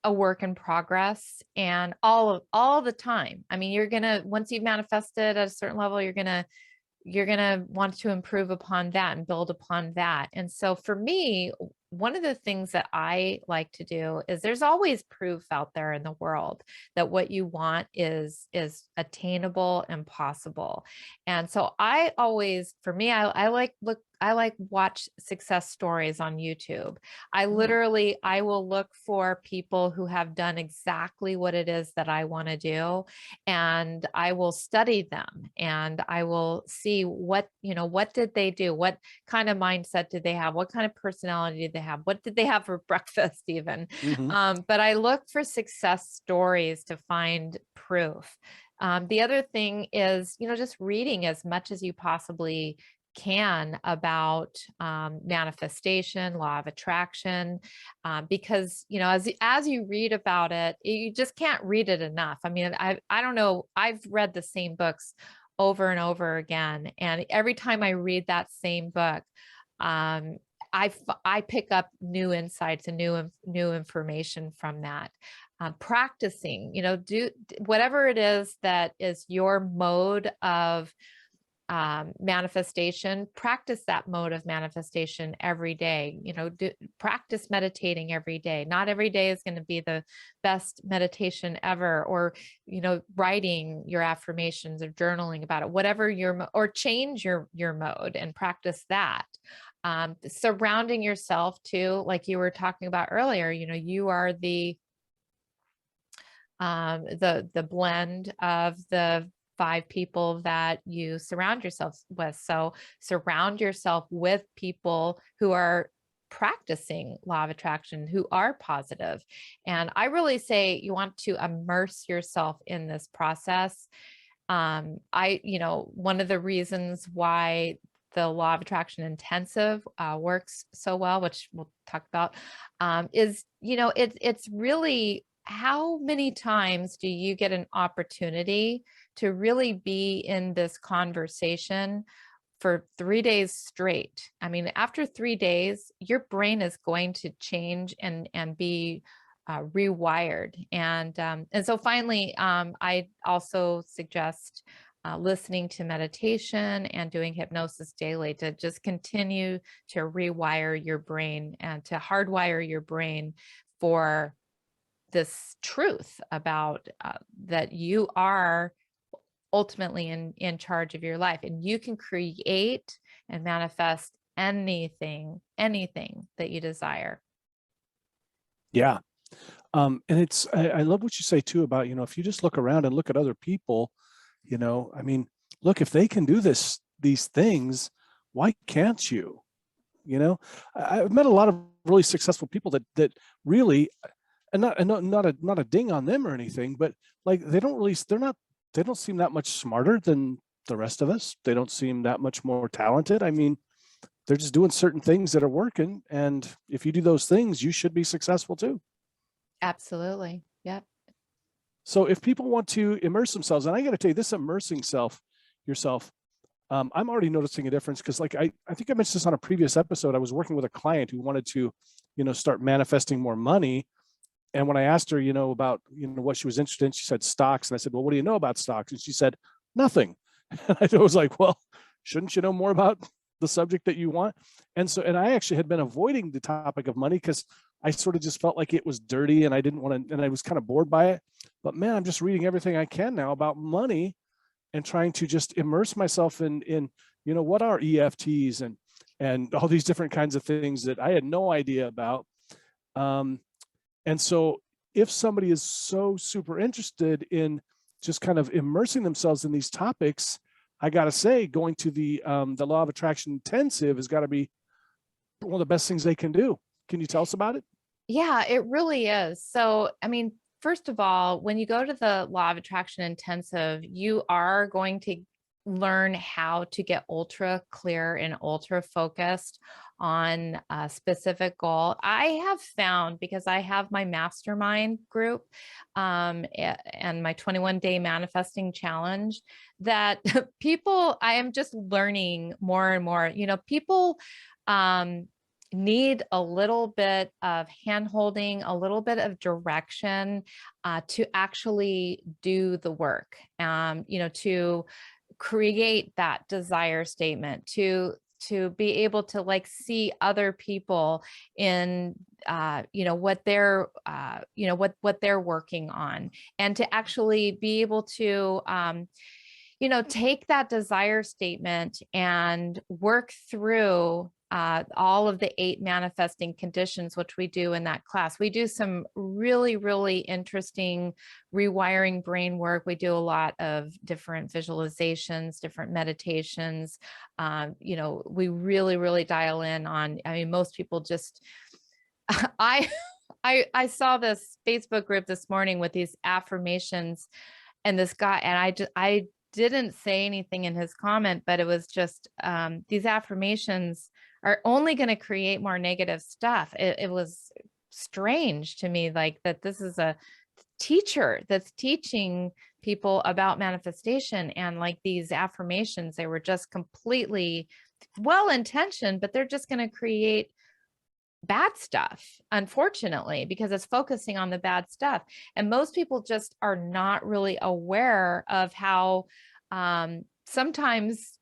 a work in progress and all the time. I mean, once you've manifested at a certain level, you're going to want to improve upon that and build upon that. And so for me, one of the things that I like to do is there's always proof out there in the world that what you want is attainable and possible. And so for me, I like watch success stories on YouTube. I will look for people who have done exactly what it is that I want to do, and I will study them and I will see what did they do? What kind of mindset did they have? What kind of personality did they have? What did they have for breakfast even? Mm-hmm. But I look for success stories to find proof. The other thing is, just reading as much as you possibly can about manifestation, law of attraction, because as you read about it, you just can't read it enough. I mean, I don't know. I've read the same books over and over again, and every time I read that same book, I pick up new insights and new information from that. Practicing, do whatever it is that is your mode of manifestation. Practice that mode of manifestation every day. Practice meditating every day. Not every day is going to be the best meditation ever, or writing your affirmations or journaling about it, whatever or change your mode and practice that. Surrounding yourself too, like you were talking about earlier, you are the blend of the 5 people that you surround yourself with. So surround yourself with people who are practicing law of attraction, who are positive. And I really say you want to immerse yourself in this process. One of the reasons why the law of attraction intensive works so well, which we'll talk about, is, it's really, how many times do you get an opportunity to really be in this conversation for 3 days straight? I mean, after 3 days, your brain is going to change and be rewired. And so finally, I also suggest listening to meditation and doing hypnosis daily to just continue to rewire your brain and to hardwire your brain for this truth about that you are ultimately in charge of your life, and you can create and manifest anything that you desire. Yeah. And I love what you say too about, if you just look around and look at other people, I mean, look, if they can do these things, why can't you? I've met a lot of really successful people that really, and not a ding on them or anything, but like they don't seem that much smarter than the rest of us. They don't seem that much more talented. I mean, they're just doing certain things that are working. And if you do those things, you should be successful too. Absolutely. Yep. So if people want to immerse themselves, and I got to tell you, this immersing yourself, I'm already noticing a difference because, like, I think I mentioned this on a previous episode. I was working with a client who wanted to, start manifesting more money. And when I asked her, about, what she was interested in, she said stocks. And I said, well, what do you know about stocks? And she said, nothing. And I was like, well, shouldn't you know more about the subject that you want? And I actually had been avoiding the topic of money because I sort of just felt like it was dirty and I didn't want to, and I was kind of bored by it. But man, I'm just reading everything I can now about money and trying to just immerse myself in what are EFTs and all these different kinds of things that I had no idea about. And so if somebody is so super interested in just kind of immersing themselves in these topics, I got to say, going to the Law of Attraction Intensive has got to be one of the best things they can do. Can you tell us about it? Yeah, it really is. So, I mean, first of all, when you go to the Law of Attraction Intensive, you are going to learn how to get ultra clear and ultra focused on a specific goal. I have found, because I have my mastermind group and my 21-day manifesting challenge, that people, I am just learning more and more, people need a little bit of hand holding, a little bit of direction to actually do the work, to create that desire statement, to be able to like see other people in what they're what they're working on, and to actually be able to take that desire statement and work through all of the 8 manifesting conditions, which we do in that class. We do some really, really interesting rewiring brain work. We do a lot of different visualizations, different meditations. We really, really dial in on, I mean, most people just, I, I saw this Facebook group this morning with these affirmations, and this guy, and I didn't say anything in his comment, but it was just these affirmations are only going to create more negative stuff. It was strange to me, like that this is a teacher that's teaching people about manifestation, and like these affirmations, they were just completely well-intentioned, but they're just going to create bad stuff, unfortunately, because it's focusing on the bad stuff. And most people just are not really aware of how sometimes,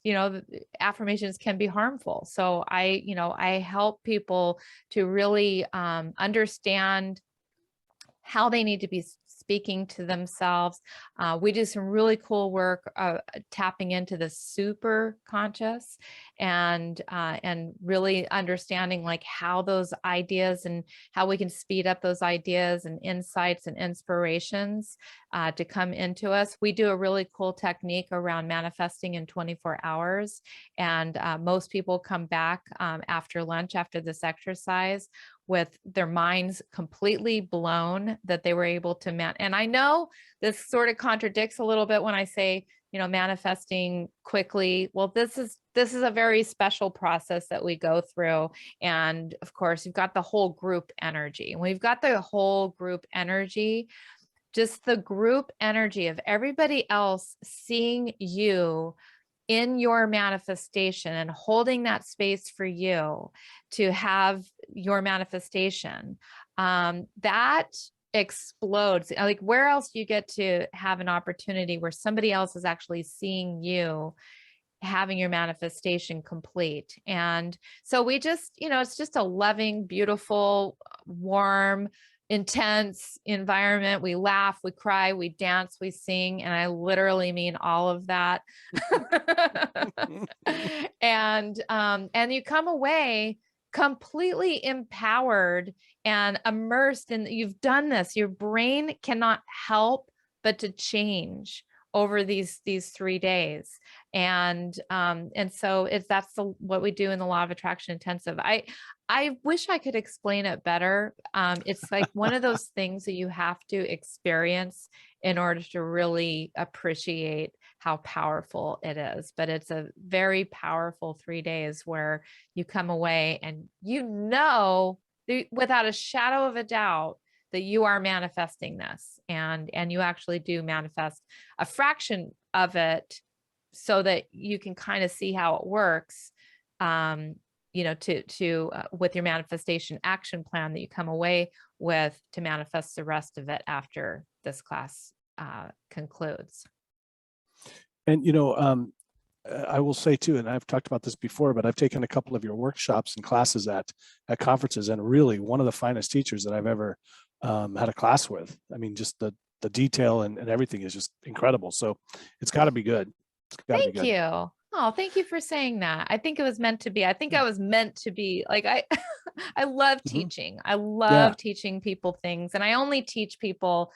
affirmations can be harmful. So I help people to really understand how they need to be speaking to themselves. We do some really cool work tapping into the super conscious, and really understanding like how those ideas and how we can speed up those ideas and insights and inspirations to come into us. We do a really cool technique around manifesting in 24 hours. And most people come back after lunch, after this exercise, with their minds completely blown that they were able to and I know this sort of contradicts a little bit when I say, manifesting quickly. Well, this is a very special process that we go through. And of course, you've got the whole group energy. And we've got the whole group energy, just the group energy of everybody else seeing you in your manifestation and holding that space for you to have your manifestation. That explodes. Like, where else do you get to have an opportunity where somebody else is actually seeing you having your manifestation complete? And so we just, it's just a loving, beautiful, warm, intense environment. We laugh, we cry, we dance, we sing, and I literally mean all of that. And you come away completely empowered and immersed in, you've done this. Your brain cannot help but to change over these 3 days. And so that's what we do in the Law of Attraction Intensive. I wish I could explain it better. It's like one of those things that you have to experience in order to really appreciate how powerful it is. But it's a very powerful 3 days where you come away and without a shadow of a doubt that you are manifesting this, and you actually do manifest a fraction of it, so that you can kind of see how it works, with your manifestation action plan that you come away with to manifest the rest of it after this class concludes. And, I will say too, and I've talked about this before, but I've taken a couple of your workshops and classes at conferences, and really one of the finest teachers that I've ever had a class with. I mean, just the detail and everything is just incredible. So it's got to be good. Thank you. Oh, thank you for saying that. I think it was meant to be. I think I was meant to be like, I love teaching. I love teaching people things, and I only teach people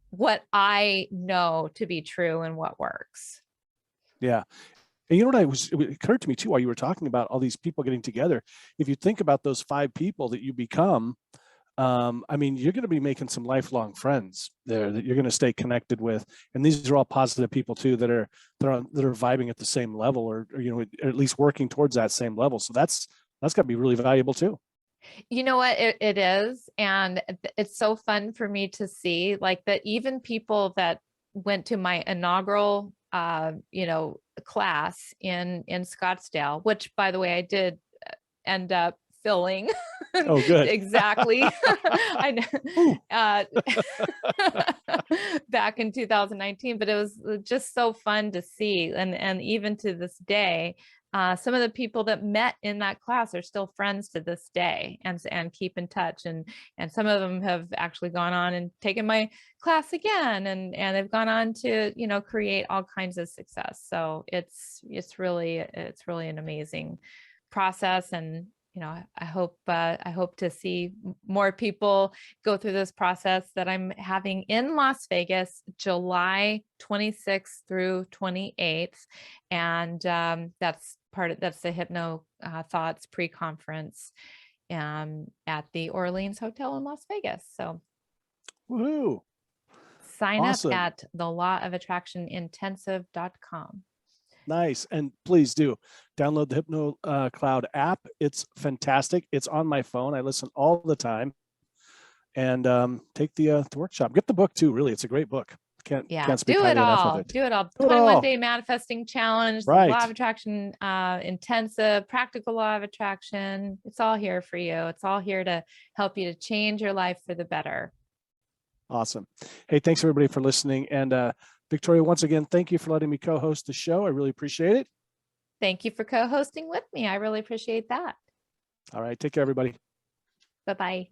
what I know to be true and what works. Yeah. And it occurred to me too, while you were talking about all these people getting together, if you think about those 5 people that you become, I mean, you're going to be making some lifelong friends there that you're going to stay connected with. And these are all positive people too, that are vibing at the same level, or at least working towards that same level. So that's got to be really valuable too. You know what, it is. And it's so fun for me to see, like, that even people that went to my inaugural, class in Scottsdale, which, by the way, I did end up filling. Oh, good. Exactly. I know. Ooh. Back in 2019, but it was just so fun to see. And even to this day, some of the people that met in that class are still friends to this day, and keep in touch. And some of them have actually gone on and taken my class again, and they've gone on to, create all kinds of success. So it's really an amazing process. And I hope to see more people go through this process that I'm having in Las Vegas, July 26th through 28th. And that's the Hypno Thoughts pre-conference at the Orleans Hotel in Las Vegas. So Woohoo. sign Awesome. up at thelawofattractionintensive.com. Nice. And please do download the Hypno Cloud app. It's fantastic. It's on my phone. I listen all the time. And take the workshop. Get the book too. Really, it's a great book. Can't speak do it highly enough of all. it. Do it all. Do it all. 21-day manifesting challenge, the Right. law of attraction intensive, practical law of attraction. It's all here for you. It's all here to help you to change your life for the better. Awesome. Hey, thanks everybody for listening. And Victoria, once again, thank you for letting me co-host the show. I really appreciate it. Thank you for co-hosting with me. I really appreciate that. All right. Take care, everybody. Bye-bye.